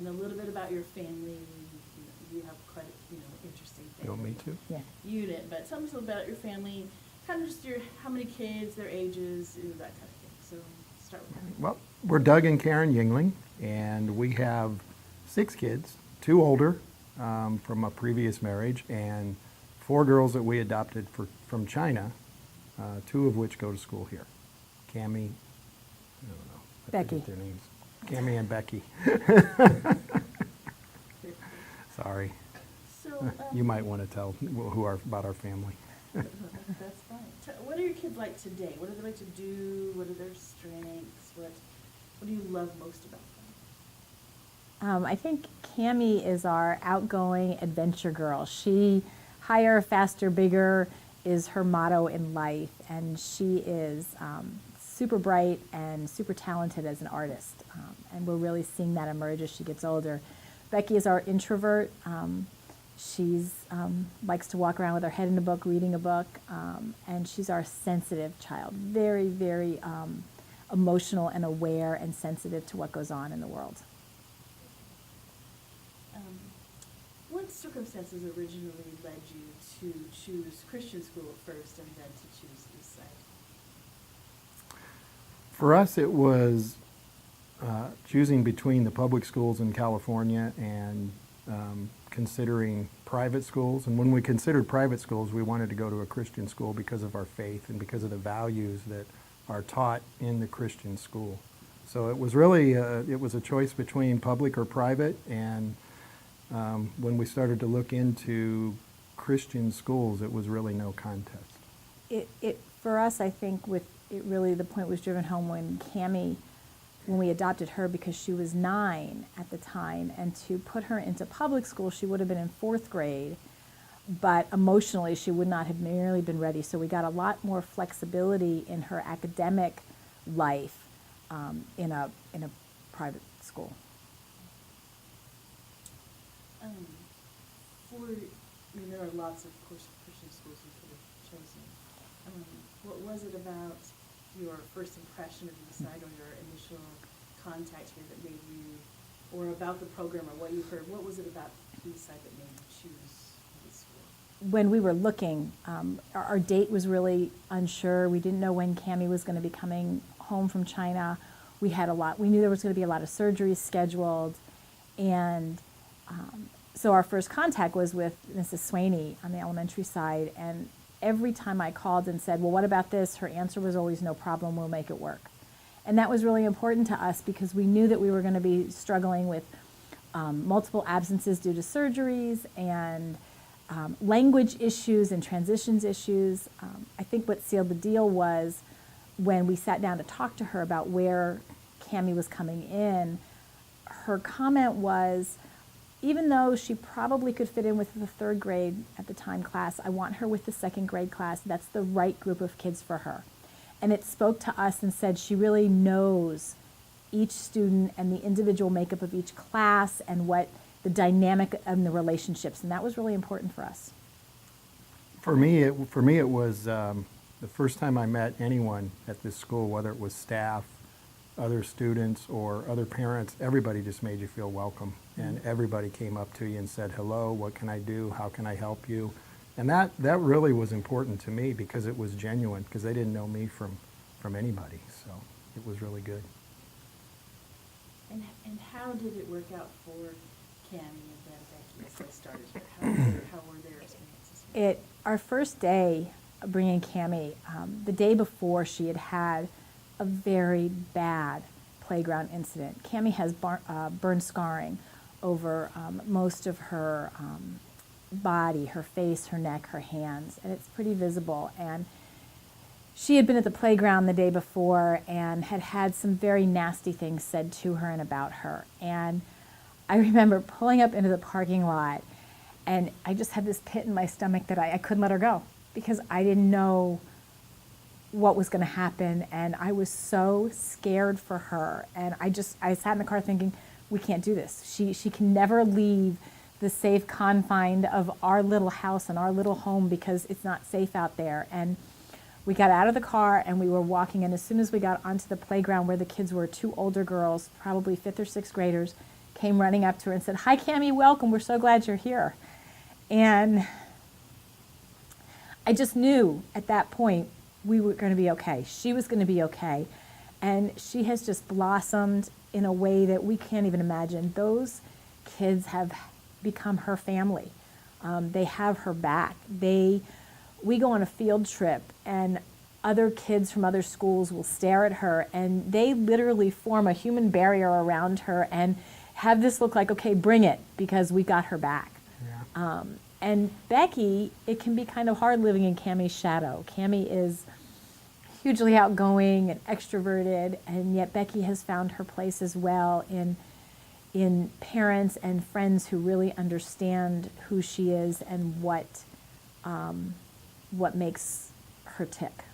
and a little bit about your family. You have quite interesting You want me family to? Yeah. unit, but tell me a little about your family, kind of just how many kids, their ages, that kind of thing. So start with that. Well, we're Doug and Karen Yingling, and we have 6 kids, 2 older from a previous marriage, and 4 girls that we adopted from China, 2 of which go to school here. Cammie, I don't know. I Becky. forget their names. Cammie and Becky. Sorry. So You might want to tell about our family. that's fine. What are your kids like today? What do they like to do? What are their strengths? What do you love most about them? I think Cammie is our outgoing adventure girl. She, higher, faster, bigger is her motto in life, and she is super bright and super talented as an artist, and we're really seeing that emerge as she gets older. Becky is our introvert. She's likes to walk around with her head in a book, reading a book, and she's our sensitive child, very, very emotional and aware and sensitive to what goes on in the world. What circumstances originally led you to choose Christian school first and then to choose Eastside? For us, it was choosing between the public schools in California and considering private schools. And when we considered private schools, we wanted to go to a Christian school because of our faith and because of the values that are taught in the Christian school. So it was really it was a choice between public or private. And when we started to look into Christian schools, it was really no contest. For us, I think really the point was driven home when Cammie, when we adopted her, because she was 9 at the time, and to put her into public school, she would have been in 4th grade, but emotionally she would not have nearly been ready. So we got a lot more flexibility in her academic life in a private school. There are lots of Christian schools you could have chosen. What was it about your first impression of Eastside or your initial contact here that made you, or about the program or what you heard, what was it about Eastside that made you choose this school? When we were looking, our date was really unsure. We didn't know when Cammie was going to be coming home from China. We knew there was going to be a lot of surgeries scheduled, and so our first contact was with Mrs. Swaney on the elementary side, and every time I called and said, well, what about this? Her answer was always, no problem, we'll make it work. And that was really important to us because we knew that we were going to be struggling with multiple absences due to surgeries and language issues and transitions issues. I think what sealed the deal was when we sat down to talk to her about where Cammie was coming in, her comment was, even though she probably could fit in with the 3rd grade at the time class, I want her with the 2nd grade class. That's the right group of kids for her. And it spoke to us and said she really knows each student and the individual makeup of each class and what the dynamic and the relationships, and that was really important for us. For me, it was the first time I met anyone at this school, whether it was staff, other students, or other parents. Everybody just made you feel welcome, and everybody came up to you and said, hello, what can I do, how can I help you? And that really was important to me because it was genuine, because they didn't know me from anybody, so it was really good. And how did it work out for Cammie and then Becky as they started here? How were their experiences? Our first day bringing Cammie, the day before she had a very bad playground incident. Cammie has burn scarring over most of her body, her face, her neck, her hands, and it's pretty visible. And she had been at the playground the day before and had had some very nasty things said to her and about her. And I remember pulling up into the parking lot, and I just had this pit in my stomach that I couldn't let her go because I didn't know what was going to happen, and I was so scared for her. And I sat in the car thinking, we can't do this. She can never leave the safe confine of our little house and our little home because it's not safe out there. And we got out of the car and we were walking, and as soon as we got onto the playground where the kids were, 2 older girls, probably 5th or 6th graders, came running up to her and said, "Hi, Cammie, welcome. We're so glad you're here." And I just knew at that point we were going to be okay. She was going to be okay. And she has just blossomed in a way that we can't even imagine. Those kids have become her family. They have her back. We go on a field trip, and other kids from other schools will stare at her, and they literally form a human barrier around her and have this look like, okay, bring it, because we got her back. Yeah. And Becky, it can be kind of hard living in Cammie's shadow. Cammie is hugely outgoing and extroverted, and yet Becky has found her place as well in parents and friends who really understand who she is and what makes her tick.